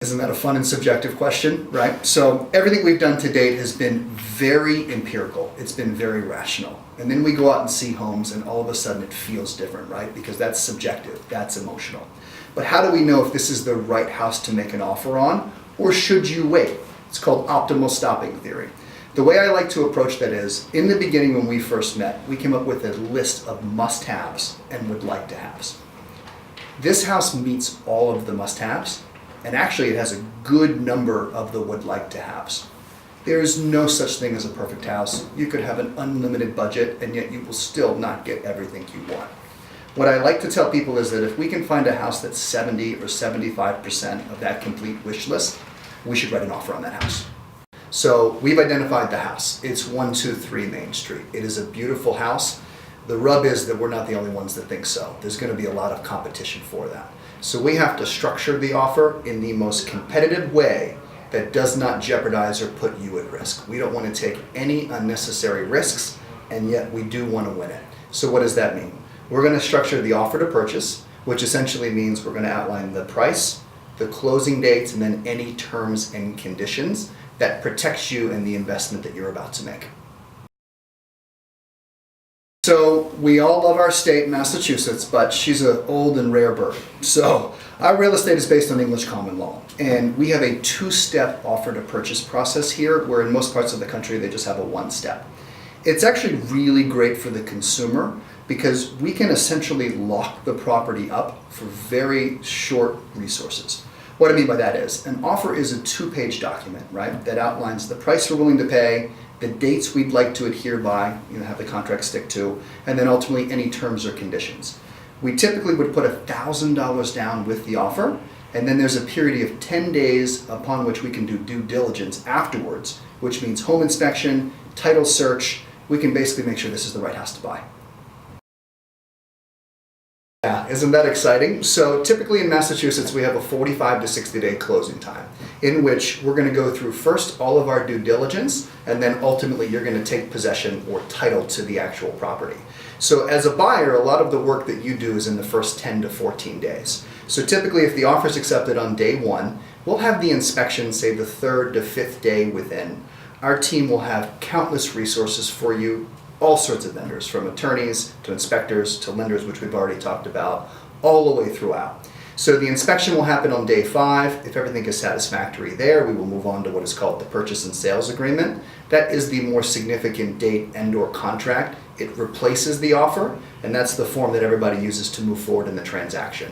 Isn't that a fun and subjective question, right? So everything we've done to date has been very empirical. It's been very rational. And then we go out and see homes and all of a sudden it feels different, right? Because that's subjective, that's emotional. But how do we know if this is the right house to make an offer on, or should you wait? It's called optimal stopping theory. The way I like to approach that is, in the beginning when we first met, we came up with a list of must-haves and would like to haves. This house meets all of the must-haves, and actually it has a good number of the would like to haves. There is no such thing as a perfect house. You could have an unlimited budget and yet you will still not get everything you want. What I like to tell people is that if we can find a house that's 70 or 75% of that complete wish list, we should write an offer on that house. So we've identified the house. It's 123 Main Street. It is a beautiful house. The rub is that we're not the only ones that think so. There's going to be a lot of competition for that. So we have to structure the offer in the most competitive way that does not jeopardize or put you at risk. We don't want to take any unnecessary risks, and yet we do want to win it. So what does that mean? We're going to structure the offer to purchase, which essentially means we're going to outline the price, the closing dates, and then any terms and conditions that protects you and the investment that you're about to make. So we all love our state, Massachusetts, but she's an old and rare bird. So our real estate is based on English common law, and we have a two-step offer to purchase process here, where in most parts of the country they just have a one-step. It's actually really great for the consumer because we can essentially lock the property up for very short resources. What I mean by that is, an offer is a two-page document, right, that outlines the price we're willing to pay, the dates we'd like to adhere by, have the contract stick to, and then ultimately any terms or conditions. We typically would put $1,000 down with the offer, and then there's a period of 10 days upon which we can do due diligence afterwards, which means home inspection, title search. We can basically make sure this is the right house to buy. Yeah, isn't that exciting? So typically in Massachusetts, we have a 45 to 60 day closing time in which we're going to go through first all of our due diligence, and then ultimately you're going to take possession or title to the actual property. So as a buyer, a lot of the work that you do is in the first 10 to 14 days. So typically if the offer is accepted on day one, we'll have the inspection, say the third to fifth day within. Our team will have countless resources for you, all sorts of vendors, from attorneys to inspectors to lenders, which we've already talked about, all the way throughout. So the inspection will happen on day 5. If everything is satisfactory there, we will move on to what is called the purchase and sales agreement. That is the more significant date and/or contract. It replaces the offer, and that's the form that everybody uses to move forward in the transaction.